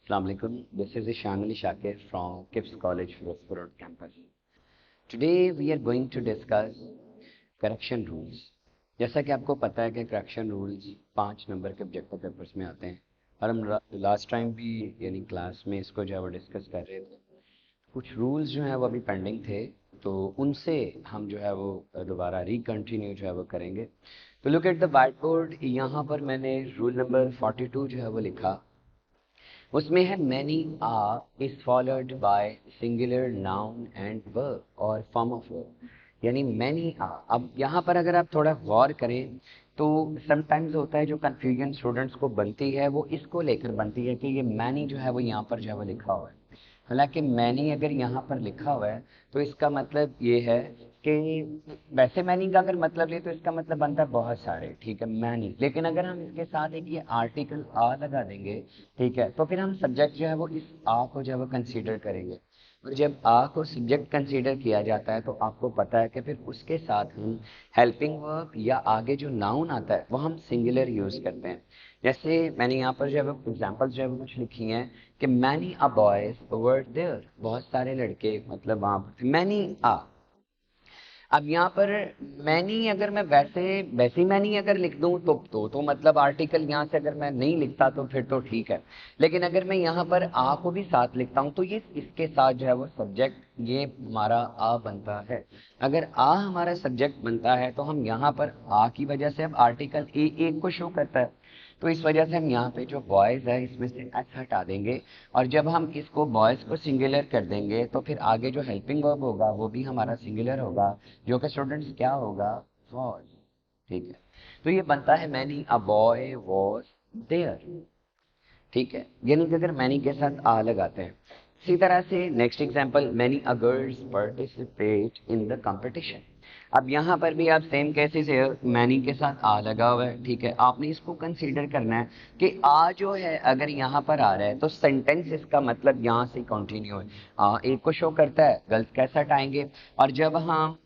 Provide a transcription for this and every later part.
Assalamu alaikum. This is Ishan Ali Shakir from KIPS College Firozpur Road campus. Today we are going to discuss correction rules. जैसा कि आपको पता है कि correction rules 5 number के objective papers में आते हैं और हम लास्ट टाइम भी यानी क्लास में इसको जो है वो डिस्कस कर रहे थे। कुछ रूल्स जो हैं वो अभी पेंडिंग थे, तो उनसे हम जो है वो दोबारा रिकंटिन्यू जो है वो करेंगे। तो look at the white board, यहाँ पर मैंने रूल नंबर 42 जो है वो लिखा। उसमें है many are is followed by singular noun and verb और फॉर्म ऑफ वर्ब, यानी मैनी आर। अब यहाँ पर अगर आप थोड़ा गौर करें तो समटाइम्स होता है जो कंफ्यूजन स्टूडेंट्स को बनती है वो इसको लेकर बनती है कि ये मैनी जो है वो यहाँ पर जो है वो लिखा हुआ है। हालांकि मैनी अगर यहाँ पर लिखा हुआ है तो इसका मतलब ये है कि वैसे मैनी का अगर मतलब ले तो इसका मतलब बनता है बहुत सारे, ठीक है, मैनी। लेकिन अगर हम इसके साथ एक ये आर्टिकल आ लगा देंगे, ठीक है, तो फिर हम सब्जेक्ट जो है वो इस आ को जो है वो कंसीडर करेंगे। और जब आ को सब्जेक्ट कंसीडर किया जाता है तो आपको पता है कि फिर उसके साथ हम हेल्पिंग वर्ब या आगे जो नाउन आता है वो हम सिंगुलर यूज करते हैं। जैसे मैंने यहाँ पर जो है वो एग्जाम्पल्स जो है वो कुछ लिखी हैं कि many a boys were there, बहुत सारे लड़के, मतलब वहां पर मैनी आ। अब यहाँ पर मैनी अगर मैं वैसी मैनी अगर लिख दूं तो मतलब आर्टिकल यहाँ से अगर मैं नहीं लिखता तो फिर तो ठीक है। लेकिन अगर मैं यहाँ पर आ को भी साथ लिखता हूँ तो ये इसके साथ जो है वो सब्जेक्ट, ये हमारा आ बनता है। अगर आ हमारा सब्जेक्ट बनता है तो हम यहाँ पर आ की वजह से अब आर्टिकल ए एक को शो करता है, तो इस वजह से हम यहाँ पे जो बॉयज है इसमें से एस हटा देंगे। और जब हम इसको बॉयज को सिंगुलर कर देंगे तो फिर आगे जो हेल्पिंग वर्ब होगा वो भी हमारा सिंगुलर होगा, जो कि स्टूडेंट्स क्या होगा, वॉज। ठीक है, तो ये बनता है many a boy was there. ठीक है, यानी कि अगर मैनी के साथ आ लगाते हैं। इसी तरह से next example, many a girls participate in the competition. अब यहाँ पर भी आप सेम केसेस है, मैनी के साथ आ लगा हुआ है, ठीक है। आपने इसको कंसीडर करना है कि आ जो है अगर यहाँ पर आ रहा है तो सेंटेंस इसका मतलब यहाँ से कंटिन्यू है। एक को शो करता है, गर्ल्स कैसा आएंगे। और जब हम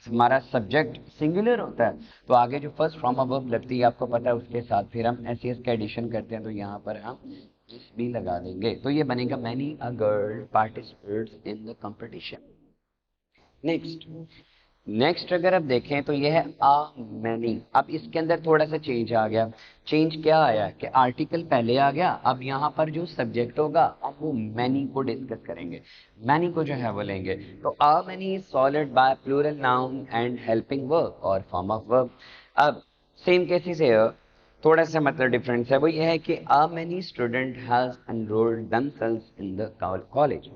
हमारा सब्जेक्ट सिंगुलर होता है तो आगे जो फर्स्ट फॉर्म ऑफ वर्ब लगती है आपको पता है, उसके साथ फिर हम एस एस का एडिशन करते हैं, तो यहाँ पर हम इस भी लगा देंगे, तो ये बनेगा many a girl participates in the competition. Next, अगर आप देखें तो ये है आ मैनी। अब इसके अंदर थोड़ा सा चेंज आ गया। चेंज क्या आया कि आर्टिकल पहले आ गया, अब यहाँ पर जो सब्जेक्ट होगा अब वो मैनी को डिस्कस करेंगे, मैनी को जो है वो लेंगे। तो a many is solid by plural noun and helping verb और फॉर्म ऑफ वर्ब। अब सेम केसेस है, थोड़ा सा मतलब डिफरेंस है, वो ये है कि a many student has enrolled themselves in the college.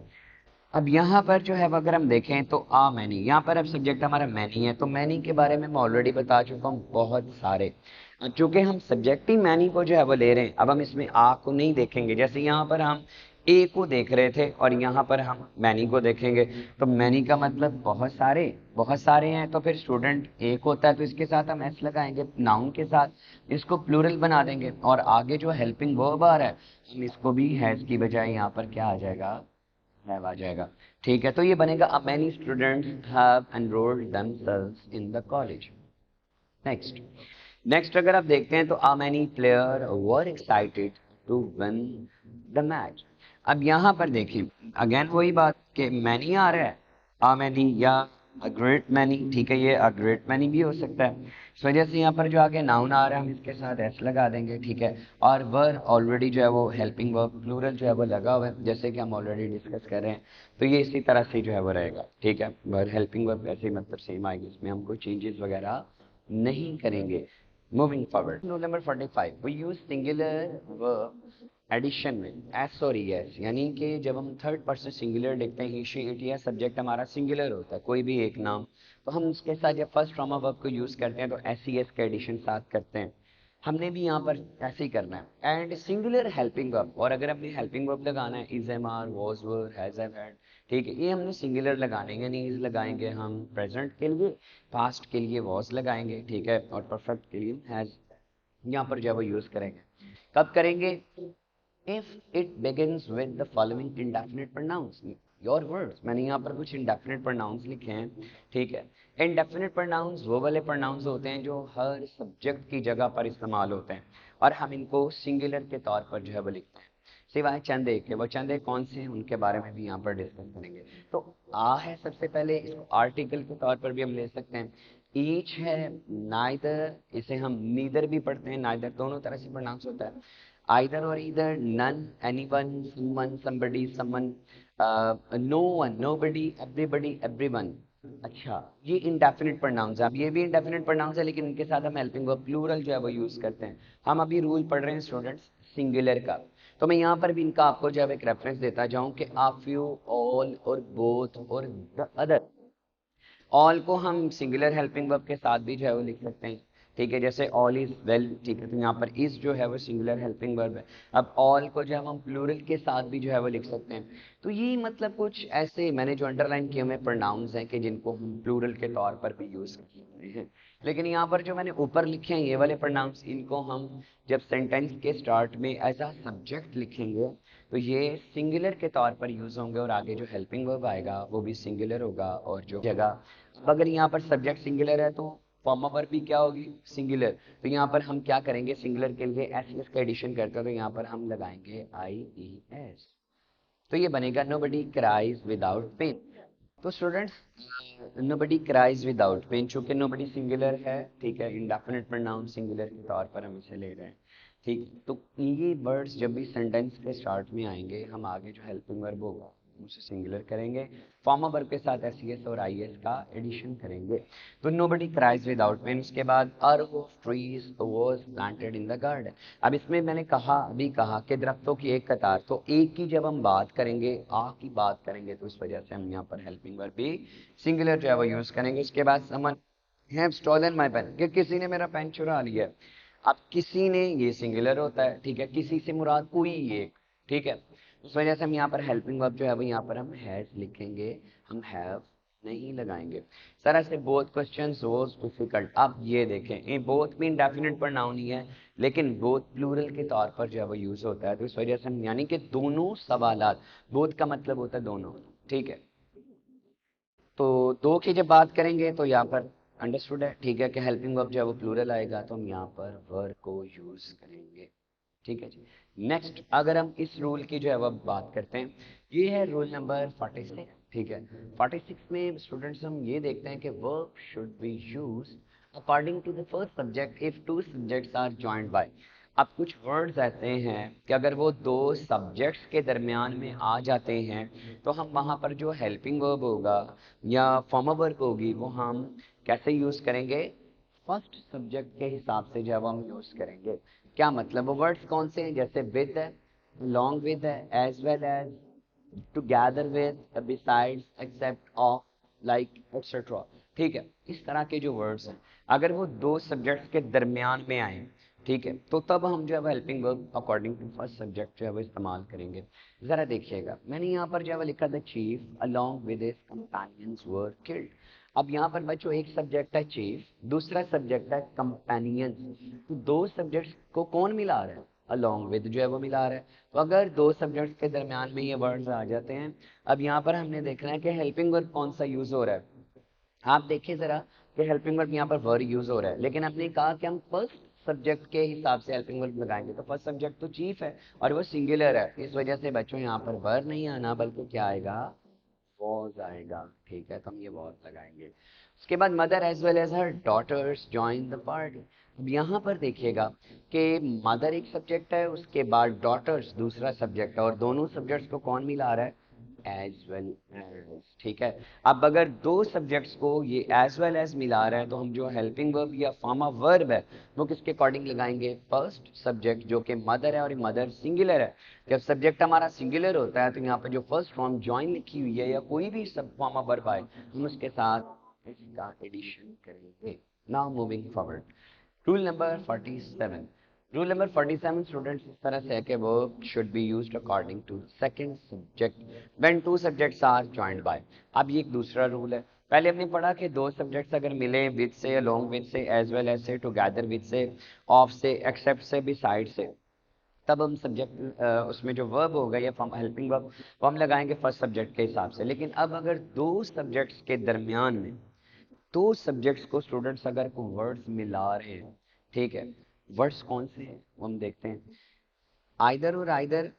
अब यहाँ पर जो है अगर हम देखें तो आ मैनी, यहाँ पर अब सब्जेक्ट हमारा मैनी है, तो मैनी के बारे में मैं ऑलरेडी बता चुका हूँ बहुत सारे। चूंकि हम सब्जेक्ट ही मैनी को जो है वो ले रहे हैं, अब हम इसमें आ को नहीं देखेंगे। जैसे यहाँ पर हम ए को देख रहे थे और यहाँ पर हम मैनी को देखेंगे, तो मैनी का मतलब बहुत सारे हैं। तो फिर स्टूडेंट एक होता है तो इसके साथ हम एस लगाएंगे, नाउन के साथ इसको प्लूरल बना देंगे, और आगे जो हेल्पिंग वर्ब आ रहा है हम इसको भी हैज की बजाय यहाँ पर क्या आ जाएगा, हैव आ जाएगा। ठीक है, तो ये बनेगा many students have enrolled themselves in the college। Next, अगर आप देखते हैं तो many player were excited to win the match। अब यहाँ पर देखिए अगेन वही बात कि many आ रहा है, many या a great many, ठीक है, ये a great many भी हो सकता है। इस वजह से यहाँ पर जो आगे नाउन आ रहा है हम इसके साथ एस लगा देंगे, ठीक है। और वर ऑलरेडी जो है वो हेल्पिंग वर्ब प्लूरल जो है वो लगा हुआ है, जैसे कि हम ऑलरेडी डिस्कस कर रहे हैं, तो ये इसी तरह से जो है वो रहेगा, ठीक है। वर हेल्पिंग वर्ब ऐसे मतलब सेम आएगी, इसमें हम कोई चेंजेस वगैरह नहीं करेंगे। Moving forward, rule number 45, we use singular verb addition में एस और एस, यानी कि जब हम थर्ड पर्सन सिंगुलर लिखते हैं, ही शी इट या सब्जेक्ट हमारा सिंगुलर होता है, कोई भी एक नाम, तो हम उसके साथ जब फर्स्ट फॉर्म ऑफ वर्ब को यूज करते हैं तो एस सी एस का एडिशन साथ करते हैं। हमने भी यहाँ पर ऐसे ही करना है। एंड सिंगुलर हेल्पिंग वर्ब, और अगर हमने हेल्पिंग वर्ब लगाना है, is am are, was were, has have had, ठीक है, ये हमने सिंगुलर लगाने हैं, यानी इज लगाएंगे हम प्रेजेंट के लिए, पास्ट के लिए वॉज लगाएंगे, ठीक है, और परफेक्ट के लिए हैज यहाँ पर जो है वो यूज करेंगे। कब करेंगे, if it begins with the following indefinite pronouns, your words. मैंने यहाँ पर कुछ इंडेफिनिट प्रोनाउंस लिखे हैं, ठीक है। इंडेफिनिट प्रोनाउंस वो वाले प्रोनाउंस होते हैं जो हर सब्जेक्ट की जगह पर इस्तेमाल होते हैं और हम इनको सिंगुलर के तौर पर जो है वो लिखते हैं। सिवाय चंद एक के। वो चंद एक कौन से हैं उनके बारे में भी यहाँ पर डिस्कस करेंगे। तो आ है सबसे पहले, इसको आर्टिकल के तौर पर भी हम ले सकते हैं। ईच है नाइदर, इसे हम नीदर भी पढ़ते हैं, नाइदर दोनों तरह से प्रोनाउंस होता है। आइदर और either, none, anyone, someone, somebody, someone, no one, nobody, everybody, everyone. अच्छा, ये इंडेफिनिट प्रोनाउंस है। अब ये भी इंडेफिनिट प्रोनाउंस है, लेकिन इनके साथ हम हेल्पिंग वर्ब प्लूरल जो है वो यूज करते हैं। हम अभी रूल पढ़ रहे हैं स्टूडेंट्स सिंगुलर का। तो मैं यहाँ पर भी इनका आपको जो है एक रेफरेंस देता जाऊँ कि आ फ्यू, ऑल और बोथ और द अदर। ऑल को हम सिंगुलर हेल्पिंग वर्ब के साथ भी जो है वो लिख सकते हैं। ठीक है, जैसे ऑल इज वेल, ठीक है, तो यहाँ पर इज जो है वो सिंगुलर हेल्पिंग वर्ब है। अब ऑल को जो है हम प्लूरल के साथ भी जो है वो लिख सकते हैं। तो ये मतलब कुछ ऐसे मैंने जो अंडरलाइन किए हुए प्रोनाउंस हैं कि जिनको हम प्लूरल के तौर पर भी यूज कर सकते हैं। लेकिन यहाँ पर जो मैंने ऊपर लिखे हैं ये वाले प्रोनाउंस, इनको हम जब सेंटेंस के स्टार्ट में एज अ सब्जेक्ट लिखेंगे तो ये सिंगुलर के तौर पर यूज होंगे, और आगे जो हेल्पिंग वर्ब आएगा वो भी सिंगुलर होगा। और जो जगह, अगर यहाँ पर सब्जेक्ट सिंगुलर है तो फॉर्म ऑफ वर्ब भी क्या होगी, सिंगुलर। तो यहाँ पर हम क्या करेंगे, सिंगुलर के लिए एस एस का एडिशन करते हैं, तो यहाँ पर हम लगाएंगे आई ई एस। तो ये बनेगा नोबडी क्राइज विदाउट पेन। तो students, nobody cries without pain, चूंकि नोबडी सिंगुलर है, ठीक है, इंडेफिनिट प्रोनाउन सिंगुलर के तौर पर हम इसे ले रहे हैं। ठीक, तो ये वर्ड्स जब भी सेंटेंस के स्टार्ट में आएंगे, हम आगे जो हेल्पिंग वर्ब होगा उसे सिंगुलर करेंगे, फॉर्म ऑफ वर्ब के साथ एस सी एस और आई एस का एडिशन करेंगे। तो नोबडी क्राइज विदाउट पेन। उसके बाद a row of trees was planted in the garden. अब इसमें मैंने अभी कहा कि दरख्तों की एक कतार, तो एक की जब हम बात करेंगे, आ की बात करेंगे, तो इस वजह से हम यहाँ पर हेल्पिंग वर्ब भी सिंगुलर जो है वो यूज करेंगे। उसके बाद समन हैव स्टोलन माय पेन, कि किसी ने मेरा पेन चुरा लिया है। अब किसी ने, ये सिंगुलर होता है, ठीक है, किसी से मुराद कोई एक, ठीक है। इस वजह से हम यहाँ पर हेल्पिंग वर्ब जो है वो यहाँ पर हम हैज लिखेंगे, हम हैव नहीं लगाएंगे। सर ऐसे बोथ क्वेश्चंस वाज डिफिकल्ट। अब ये देखें, ये बोथ भी इंडेफिनिट प्रोनाउन ही है, लेकिन बोथ प्लूरल के तौर पर जो है वो यूज होता है। तो इस वजह से हम, यानी कि दोनों सवालात, बोथ का मतलब होता है दोनों, ठीक है। तो दो की जब बात करेंगे तो यहाँ पर अंडरस्टूड है, ठीक है, कि हेल्पिंग वर्ब जो है वो प्लूरल आएगा, तो हम यहाँ पर वर को यूज करेंगे। ठीक है जी। नेक्स्ट, अगर हम इस रूल की जो है वो बात करते हैं, ये है रूल नंबर 46। ठीक है, 46 में स्टूडेंट्स हम ये देखते हैं कि verb should be used according to the first subject if two subjects are joined by. अब कुछ वर्ड्स ऐसे हैं कि अगर वो दो सब्जेक्ट्स के दरमियान में आ जाते हैं, तो हम वहाँ पर जो हेल्पिंग वर्ब होगा या फॉर्म ऑफ वर्ब होगी वो हम कैसे यूज करेंगे, फर्स्ट सब्जेक्ट के हिसाब से जब हम यूज करेंगे। क्या मतलब, वो वर्ड्स कौन से हैं, जैसे विद है, लॉन्ग विद है, as well as, together with, besides, except, of, like, etcetera. ठीक है, इस तरह के जो वर्ड्स हैं, अगर वो दो सब्जेक्ट्स के दरमियान में आए, ठीक है, तो तब हम जो है helping verb according to first subject जो है वो इस्तेमाल करेंगे। जरा देखिएगा, मैंने यहाँ पर जो है लिखा था chief along with his companions were killed. अब यहाँ पर बच्चों एक सब्जेक्ट है चीफ, दूसरा सब्जेक्ट है कंपेनियंस। तो दो सब्जेक्ट्स को कौन मिला रहा है, अलोंग विद जो है वो मिला रहा है। तो अगर दो सब्जेक्ट्स के दरमियान में ये वर्ड्स आ जाते हैं, अब यहाँ पर हमने देखना है कि हेल्पिंग वर्ब कौन सा यूज हो रहा है। आप देखिए जरा कि हेल्पिंग वर्ब यहाँ पर वर यूज हो रहा है, लेकिन हमने कहा कि हम फर्स्ट सब्जेक्ट के हिसाब से हेल्पिंग वर्ब लगाएंगे, तो फर्स्ट सब्जेक्ट तो चीफ है और वो सिंगुलर है, इस वजह से बच्चों यहाँ पर वर नहीं आना, बल्कि क्या आएगा, वॉज आएगा। ठीक है, तो हम ये वॉज लगाएंगे। उसके बाद mother as well as her daughters join the party. अब यहाँ पर देखिएगा कि मदर एक सब्जेक्ट है, उसके बाद डॉटर्स दूसरा सब्जेक्ट है, और दोनों सब्जेक्ट्स को कौन मिला रहा है, एज वेल एज। ठीक है, अब अगर दो सब्जेक्ट्स को ये एज वेल एज मिला रहा है, तो हम जो हेल्पिंग वर्ब या फॉर्म ऑफ वर्ब है वो किसके अकॉर्डिंग लगाएंगे, फर्स्ट सब्जेक्ट जो कि मदर है, और मदर सिंगुलर है। जब सब्जेक्ट हमारा सिंगुलर होता है, तो यहाँ पर जो फर्स्ट फॉर्म ज्वाइन लिखी हुई है या कोई भी सब फॉर्म ऑफ वर्ब आए, हम उसके साथ इसका एडिशन करेंगे। Now moving forward, rule number 47। रूल नंबर 47 स्टूडेंट्स इस तरह से है कि verb should be used according to second subject when two subjects are joined by. अब ये एक दूसरा रूल है। पहले हमने पढ़ा कि दो सब्जेक्ट्स अगर मिले विद से, अलोंग विद से, एज वेल एज से, टुगेदर विद से, ऑफ से, एक्सेप्ट से, बिसाइड से, तब हम सब्जेक्ट उसमें जो वर्ब होगा या फॉर्म हेल्पिंग वर्ब वो हम लगाएंगे फर्स्ट सब्जेक्ट के हिसाब से। लेकिन अब अगर दो सब्जेक्ट्स के दरमियान में, दो सब्जेक्ट्स को स्टूडेंट्स अगर को वर्ड्स मिला रहे हैं, ठीक है, वर्ड्स कौन से हैं वो हम देखते हैं। आइदर और आइदर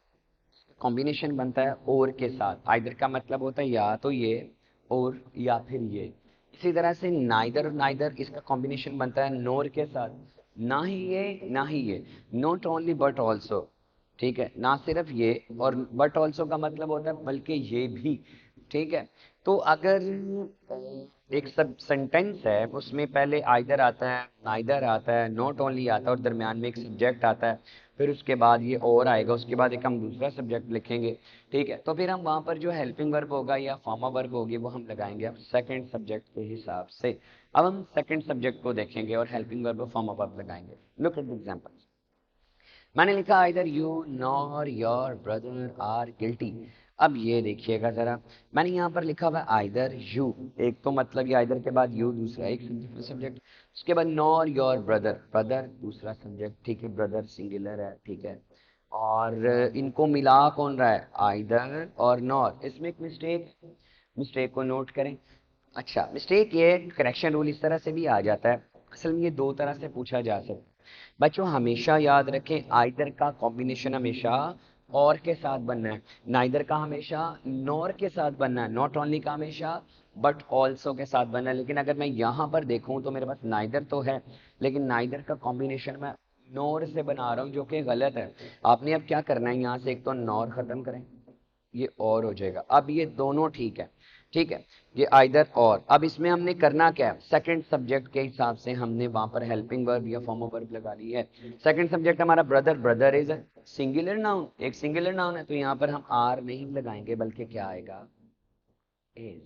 कॉम्बिनेशन बनता है और के साथ। आइदर का मतलब होता है या तो ये और या फिर ये। इसी तरह से नाइदर और नाइदर इसका कॉम्बिनेशन बनता है नोर के साथ, ना ही ये ना ही ये, नॉट ओनली बट ऑल्सो। ठीक है, ना सिर्फ ये और बट ऑल्सो का मतलब होता है बल्कि ये भी। ठीक है, तो अगर एक सब सेंटेंस है उसमें पहले आइदर आता है, नाइदर आता है, नॉट ओनली आता है और दरमियान में एक सब्जेक्ट आता है, फिर उसके बाद ये और आएगा, उसके बाद एक हम दूसरा सब्जेक्ट लिखेंगे। ठीक है, तो फिर हम वहां पर जो हेल्पिंग वर्ब होगा या फॉर्मा वर्ब होगी वो हम लगाएंगे अब सेकंड सब्जेक्ट के हिसाब से। अब हम सेकंड सब्जेक्ट को देखेंगे और हेल्पिंग वर्ब और फॉर्मा वर्ब लगाएंगे। Look at the example. मैंने लिखा either you nor your brother are guilty. अब ये देखिएगा जरा, मैंने यहाँ पर लिखा हुआ आइदर यू, एक तो मतलब ये आइदर के बाद यू दूसरा एक सब्जेक्ट, उसके बाद नॉर योर ब्रदर, ब्रदर दूसरा सब्जेक्ट। ठीक है, ब्रदर सिंगुलर है। ठीक है, और इनको मिला कौन रहा है, आइदर और नॉर। इसमें एक मिस्टेक, मिस्टेक को नोट करें। अच्छा, मिस्टेक ये, करेक्शन रूल इस तरह से भी आ जाता है। असल में ये दो तरह से पूछा जा सकता है। बच्चों हमेशा याद रखें, आइदर का कॉम्बिनेशन हमेशा और के साथ बनना है, नाइदर का हमेशा नॉर के साथ बनना है, नॉट ओनली का हमेशा बट ऑल्सो के साथ बनना है। लेकिन अगर मैं यहाँ पर देखूं तो मेरे पास नाइदर तो है, लेकिन नाइदर का कॉम्बिनेशन मैं नॉर से बना रहा हूँ जो कि गलत है। आपने अब क्या करना है, यहाँ से एक तो नॉर खत्म करें, ये और हो जाएगा। अब ये दोनों ठीक है। ठीक है, ये आइदर और। अब इसमें हमने करना क्या है, सेकंड सब्जेक्ट के हिसाब से हमने वहां पर हेल्पिंग वर्ब या फॉर्म ऑफ वर्ब लगा ली है। सेकंड सब्जेक्ट हमारा brother, brother is singular noun, एक सिंगुलर नाउन है, तो यहाँ पर हम आर नहीं लगाएंगे बल्कि क्या आएगा, इज।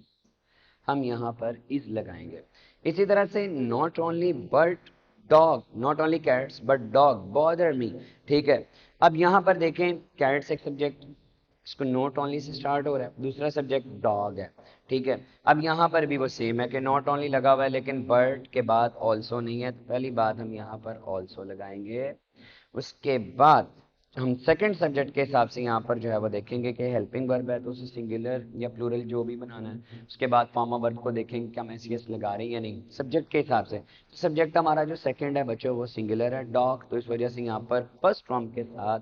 हम यहाँ पर इज लगाएंगे। इसी तरह से not only but dog, not only cats but dog bother me. ठीक है, अब यहाँ पर देखें कैट्स एक सब्जेक्ट, इसको नॉट ओनली से स्टार्ट हो रहा है, दूसरा सब्जेक्ट डॉग है। ठीक है, अब यहाँ पर भी वो सेम है कि नॉट ओनली लगा हुआ है लेकिन बर्ड के बाद ऑल्सो नहीं है, तो पहली बात हम यहाँ पर ऑल्सो लगाएंगे। उसके बाद हम सेकंड सब्जेक्ट के हिसाब से यहाँ पर जो है वो देखेंगे कि हेल्पिंग वर्ब है तो उसे सिंगुलर या प्लूरल जो भी बनाना है। उसके बाद फॉर्म ऑफ वर्ब को देखेंगे क्या हम एस लगा रहे हैं या नहीं सब्जेक्ट के हिसाब से। सब्जेक्ट हमारा जो सेकंड है बच्चों वो सिंगुलर है, डॉग, तो इस वजह से यहाँ पर फर्स्ट फॉर्म के साथ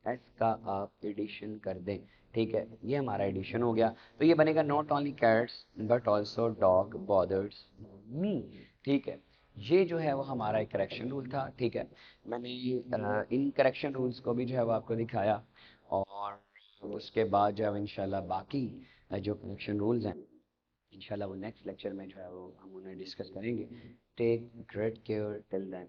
एस का आप एडिशन कर दें। ठीक है, ये हमारा एडिशन हो गया, तो ये बनेगा not only cats but also dog bothers me. ठीक है, ये जो है वो हमारा एक करेक्शन रूल था। ठीक है, मैंने इन करेक्शन रूल्स को भी जो है वो आपको दिखाया, और उसके बाद जो है इंशाल्लाह बाकी जो करेक्शन रूल्स हैं इंशाल्लाह वो नेक्स्ट लेक्चर में जो है वो हम उन्हें डिस्कस करेंगे। Take great care till then.